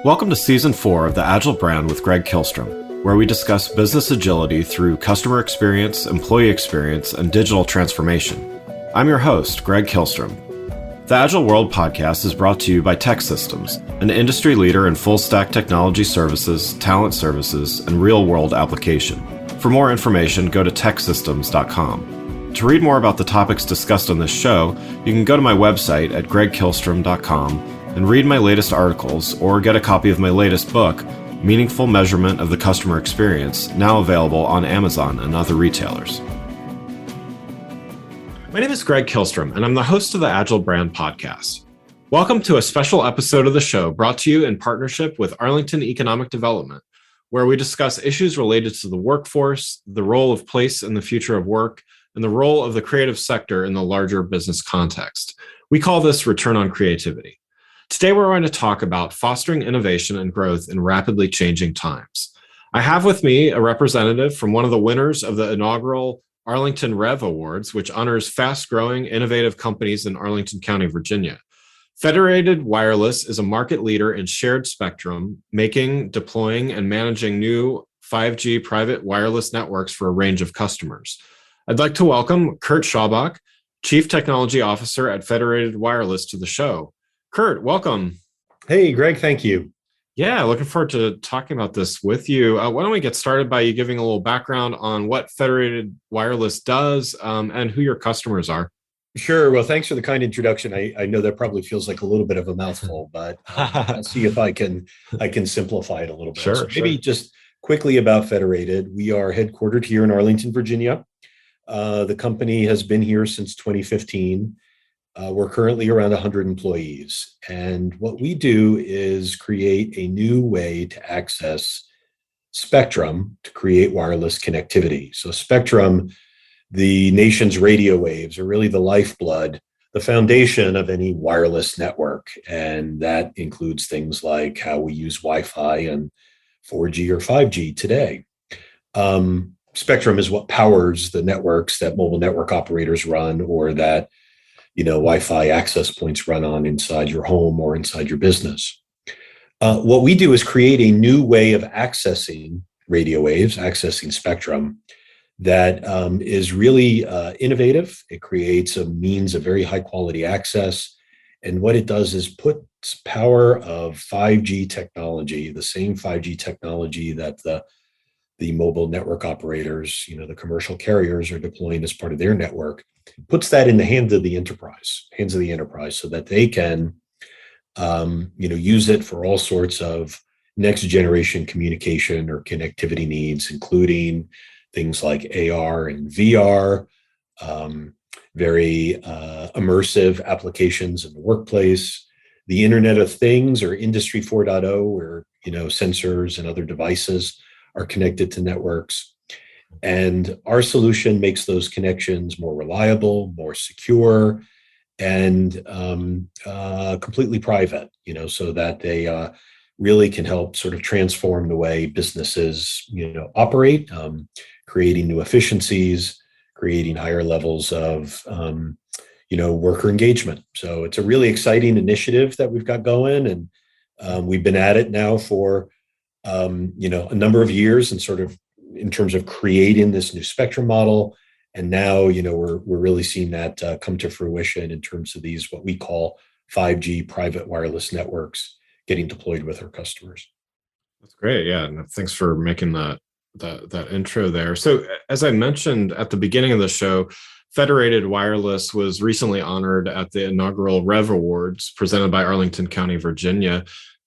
Welcome to Season 4 of the Agile Brand with Greg Kihlstrom, where we discuss business agility through customer experience, employee experience, and digital transformation. I'm your host, Greg Kihlstrom. The Agile World podcast is brought to you by TEKsystems, an industry leader in full-stack technology services, talent services, and real-world application. For more information, go to teksystems.com. To read more about the topics discussed on this show, you can go to my website at gregkihlstrom.com and read my latest articles or get a copy of my latest book, Meaningful Measurement of the Customer Experience, now available on Amazon and other retailers. My name is Greg Kihlstrom, and I'm the host of the Agile Brand podcast. Welcome to a special episode of the show brought to you in partnership with Arlington Economic Development, where we discuss issues related to the workforce, the role of place in the future of work, and the role of the creative sector in the larger business context. We call this Return on Creativity. Today, we're going to talk about fostering innovation and growth in rapidly changing times. I have with me a representative from one of the winners of the Inaugural Arlington REV Awards, which honors fast-growing, innovative companies in Arlington County, Virginia. Federated Wireless is a market leader in shared spectrum, making, deploying, and managing new 5G private wireless networks for a range of customers. I'd like to welcome Kurt Schaubach, Chief Technology Officer at Federated Wireless, to the show. Kurt, welcome. Hey, Greg, thank you. Yeah, looking forward to talking about this with you. Why don't we get started by you giving a little background on what Federated Wireless does and who your customers are? Sure. Well, thanks for the kind introduction. I know that probably feels like a little bit of a mouthful, but I'll see if I can simplify it a little bit. Sure, maybe just quickly about Federated. We are headquartered here in Arlington, Virginia. The company has been here since 2015. We're currently around 100 employees. And what we do is create a new way to access spectrum to create wireless connectivity. So spectrum, the nation's radio waves, are really the lifeblood, the foundation of any wireless network. And that includes things like how we use Wi-Fi and 4G or 5G today. Spectrum is what powers the networks that mobile network operators run, or that Wi-Fi access points run on inside your home or inside your business. What we do is create a new way of accessing radio waves, accessing spectrum that is really innovative. It creates a means of very high quality access. And what it does is puts power of 5G technology, the same 5G technology that the mobile network operators, the commercial carriers are deploying as part of their network, puts that in the hands of the enterprise, so that they can, use it for all sorts of next generation communication or connectivity needs, including things like AR and VR, very immersive applications in the workplace, the Internet of Things or Industry 4.0, where, sensors and other devices are connected to networks. And our solution makes those connections more reliable, more secure, and completely private, so that they really can help sort of transform the way businesses, operate, creating new efficiencies, creating higher levels of, worker engagement. So it's a really exciting initiative that we've got going, and we've been at it now for a number of years, and sort of in terms of creating this new spectrum model. And now, we're really seeing that come to fruition in terms of these, what we call 5G private wireless networks getting deployed with our customers. That's great. Yeah. And thanks for making that intro there. So as I mentioned at the beginning of the show, Federated Wireless was recently honored at the Inaugural REV Awards presented by Arlington County, Virginia.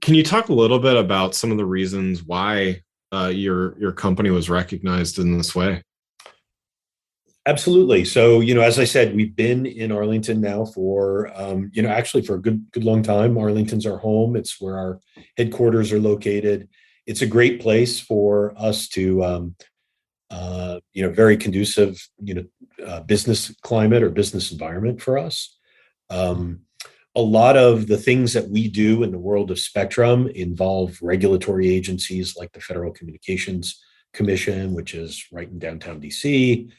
Can you talk a little bit about some of the reasons why your company was recognized in this way? Absolutely. So, as I said, we've been in Arlington now for, actually for a good long time. Arlington's our home. It's where our headquarters are located. It's a great place for us to, very conducive, business climate or business environment for us. A lot of the things that we do in the world of spectrum involve regulatory agencies like the Federal Communications Commission, which is right in downtown DC,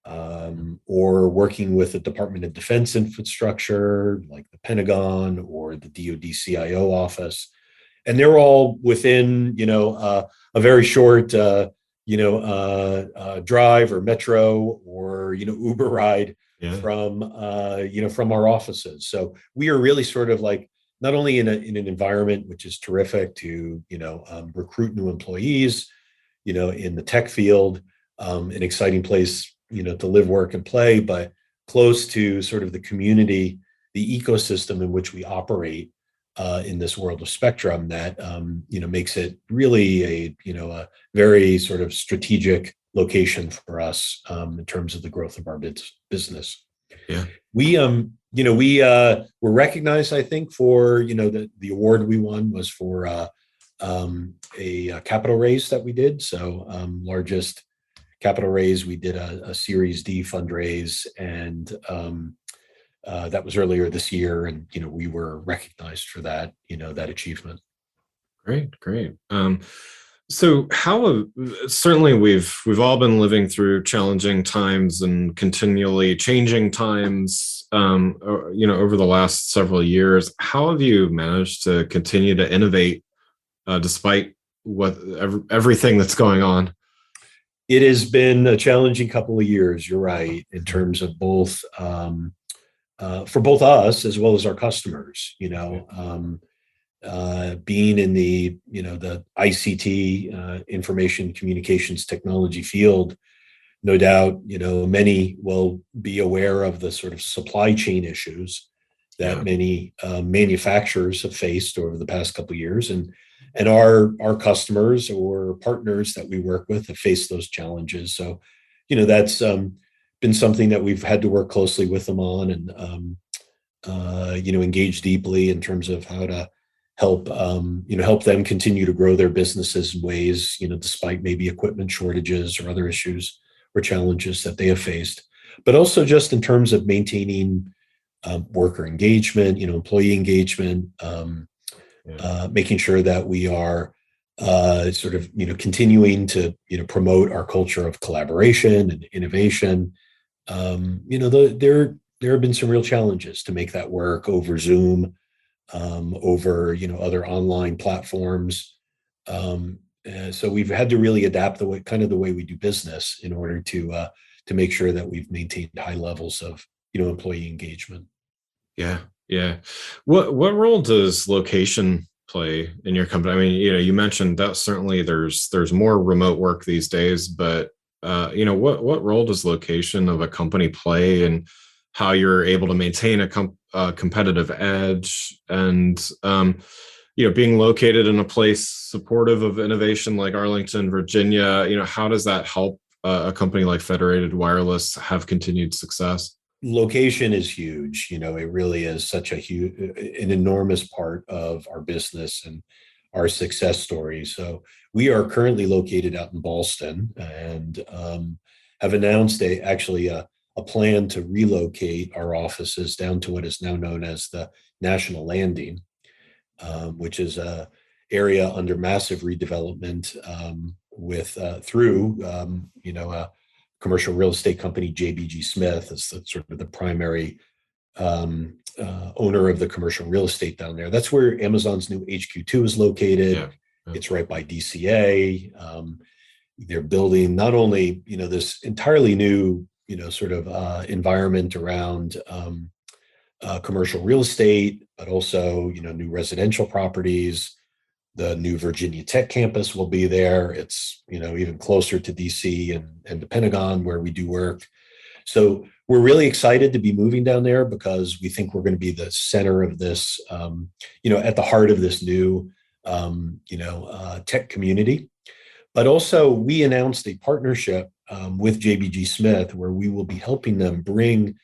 or working with the Department of Defense infrastructure like the Pentagon or the DoD CIO office. and they're all within, a very short, drive or metro or, Uber ride Yeah. from our offices. So we are really sort of like not only in an environment which is terrific to, recruit new employees, in the tech field, an exciting place, to live, work, and play, but close to sort of the community, the ecosystem in which we operate in this world of Spectrum that, makes it really a very sort of strategic location for us in terms of the growth of our business. Yeah. We, were recognized, I think, for, the award we won was for a capital raise that we did. So largest capital raise, we did a Series D fundraise, and that was earlier this year. And, we were recognized for that, that achievement. Great. So certainly we've all been living through challenging times and continually changing times, over the last several years. How have you managed to continue to innovate despite everything that's going on? It has been a challenging couple of years. You're right, in terms of both for both us as well as our customers. Being in the ICT, information communications technology field, no doubt, many will be aware of the sort of supply chain issues that many manufacturers have faced over the past couple of years, and our customers or partners that we work with have faced those challenges. So, that's been something that we've had to work closely with them on, and engage deeply in terms of how to help them continue to grow their businesses in ways, despite maybe equipment shortages or other issues or challenges that they have faced, but also just in terms of maintaining worker engagement, employee engagement, making sure that we are sort of, continuing to, promote our culture of collaboration and innovation. There have been some real challenges to make that work over Zoom, over, other online platforms. So we've had to really adapt the way we do business in order to make sure that we've maintained high levels of, employee engagement. Yeah. What role does location play in your company? I mean, you mentioned that certainly there's more remote work these days, but what role does location of a company play in how you're able to maintain a competitive edge, and being located in a place supportive of innovation like Arlington, Virginia? How does that help a company like Federated Wireless have continued success? Location is huge. It really is such an enormous part of our business and our success story. So we are currently located out in Ballston, and have announced a plan to relocate our offices down to what is now known as the National Landing, which is a area under massive redevelopment through a commercial real estate company, JBG Smith, is sort of the primary owner of the commercial real estate down there. That's where Amazon's new HQ2 is located. Yeah. It's right by DCA. They're building not only this entirely new sort of environment around commercial real estate, but also new residential properties. The new Virginia Tech campus will be there. It's even closer to DC and the Pentagon, where we do work. So we're really excited to be moving down there, because we think we're going to be the center of this, at the heart of this new, tech community. But also, we announced a partnership with JBG Smith, where we will be helping them bring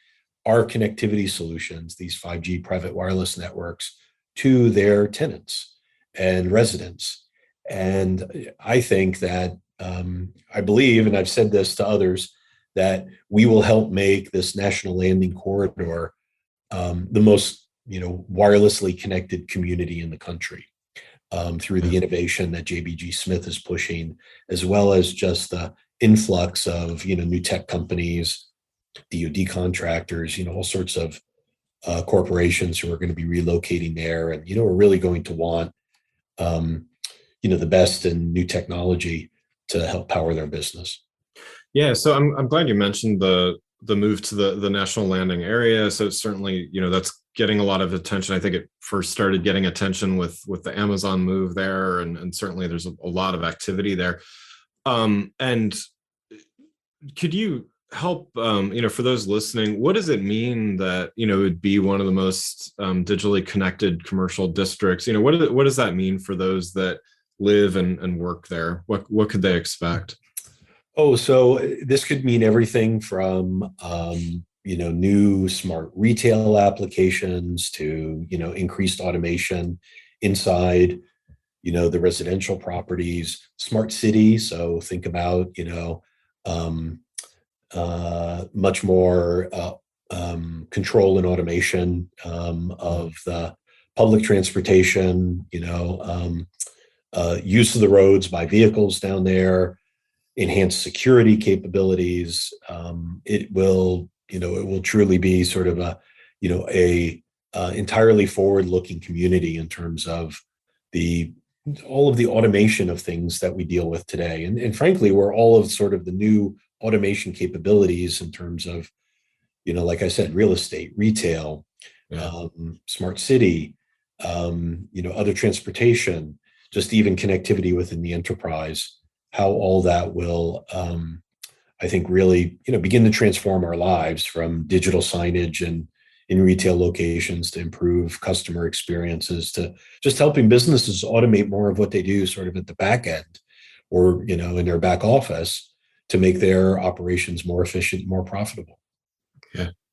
our connectivity solutions, these 5G private wireless networks, to their tenants and residents. And I think that, I believe, and I've said this to others, that we will help make this National Landing corridor the most, wirelessly connected community in the country, through the innovation that JBG Smith is pushing, as well as just the influx of, new tech companies, DoD contractors, all sorts of corporations who are going to be relocating there. And, we're really going to want the best in new technology to help power their business. Yeah, so I'm glad you mentioned the move to the national landing area. So certainly, that's getting a lot of attention. I think it first started getting attention with the Amazon move there, and certainly there's a lot of activity there. And could you help, for those listening, what does it mean that it would be one of the most digitally connected commercial districts? What does that mean for those that live and work there? What could they expect? Oh, so this could mean everything from new smart retail applications to increased automation inside the residential properties, smart cities. So think about much more control and automation of the public transportation. Use of the roads by vehicles down there. Enhanced security capabilities. It will truly be sort of a entirely forward-looking community in terms of all of the automation of things that we deal with today, and frankly, where all of sort of the new automation capabilities in terms of like I said, real estate, retail, smart city, other transportation, just even connectivity within the enterprise. How all that will, I think, really, begin to transform our lives from digital signage and in retail locations to improve customer experiences to just helping businesses automate more of what they do sort of at the back end or, in their back office to make their operations more efficient, more profitable.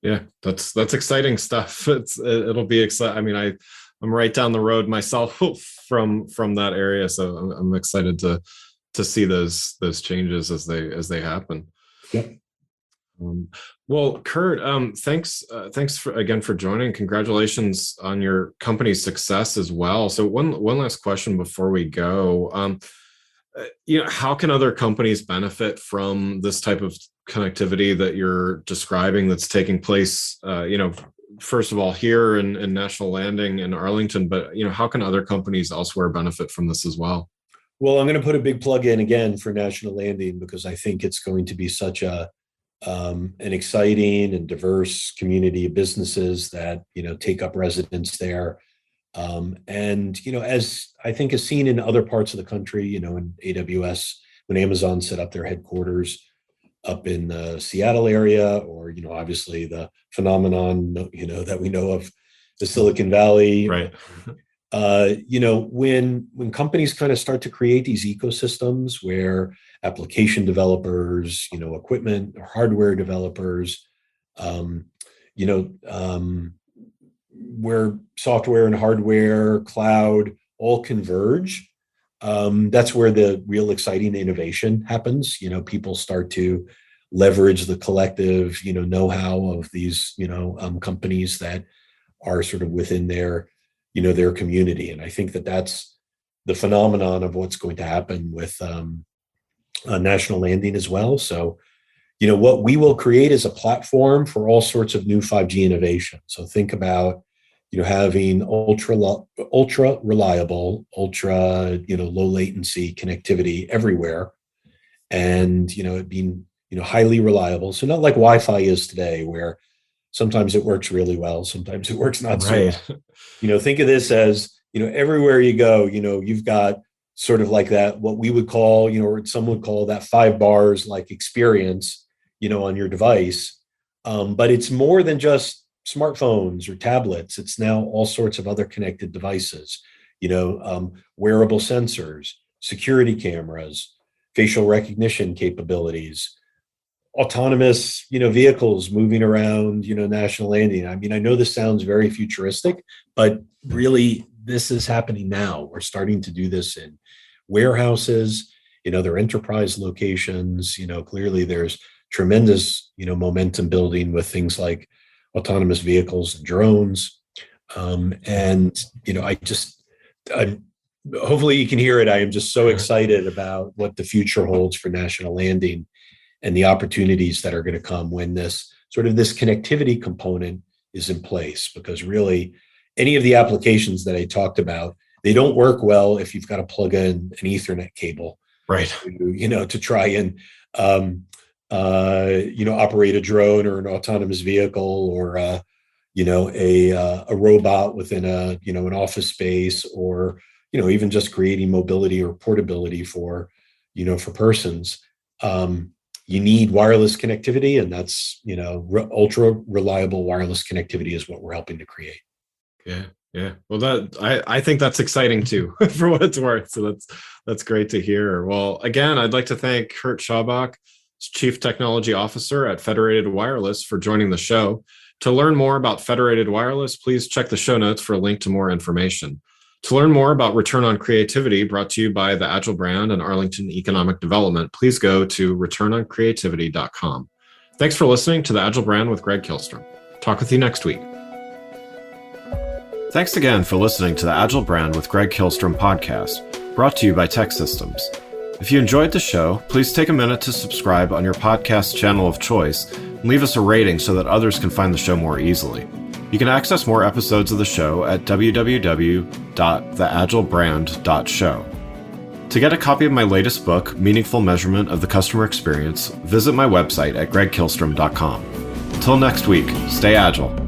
Yeah, that's exciting stuff. It'll be exciting. I mean, I'm right down the road myself from that area, so I'm excited to see those changes as they happen. Yep. Well, Kurt, thanks again for joining. Congratulations on your company's success as well. So one last question before we go. How can other companies benefit from this type of connectivity that you're describing that's taking place? First of all, here in National Landing in Arlington, but how can other companies elsewhere benefit from this as well? Well, I'm going to put a big plug in again for National Landing because I think it's going to be such an exciting and diverse community of businesses that take up residence there, and as I think is seen in other parts of the country, in AWS when Amazon set up their headquarters up in the Seattle area, or obviously the phenomenon that we know of, the Silicon Valley, right? When companies kind of start to create these ecosystems where application developers, equipment or hardware developers, where software and hardware, cloud all converge, that's where the real exciting innovation happens. People start to leverage the collective, know-how of these, companies that are sort of within their community. And I think that that's the phenomenon of what's going to happen with National Landing as well. So, what we will create is a platform for all sorts of new 5G innovation. So think about, having ultra reliable, ultra, low latency connectivity everywhere, and it being highly reliable. So not like Wi-Fi is today, where sometimes it works really well, sometimes it works not so well. Think of this as, everywhere you go, you've got sort of like that, what we would call, or some would call that 5 bars like experience, on your device. But it's more than just smartphones or tablets. It's now all sorts of other connected devices, wearable sensors, security cameras, facial recognition capabilities, autonomous, vehicles moving around, National Landing. I mean, I know this sounds very futuristic, but really this is happening now. We're starting to do this in warehouses, in other enterprise locations. Clearly there's tremendous, momentum building with things like autonomous vehicles and drones. And hopefully you can hear it. I am just so excited about what the future holds for National Landing and the opportunities that are going to come when this connectivity component is in place, because really any of the applications that I talked about, They don't work well if you've got to plug in an Ethernet cable, right? To try and operate a drone or an autonomous vehicle, or a robot within an office space, or even just creating mobility or portability for persons. You need wireless connectivity, and that's ultra reliable wireless connectivity is what we're helping to create. Yeah. Well, I think that's exciting too, for what it's worth. So that's great to hear. Well, again, I'd like to thank Kurt Schaubach, Chief Technology Officer at Federated Wireless, for joining the show. To learn more about Federated Wireless, please check the show notes for a link to more information. To learn more about Return on Creativity, brought to you by the Agile brand and Arlington Economic Development, please go to returnoncreativity.com. Thanks for listening to the Agile brand with Greg Kihlstrom. Talk with you next week. Thanks again for listening to the Agile brand with Greg Kihlstrom podcast, brought to you by Tech Systems. If you enjoyed the show, please take a minute to subscribe on your podcast channel of choice and leave us a rating so that others can find the show more easily. You can access more episodes of the show at www.theagilebrand.show. To get a copy of my latest book, Meaningful Measurement of the Customer Experience, visit my website at gregkihlstrom.com. Until next week, stay agile.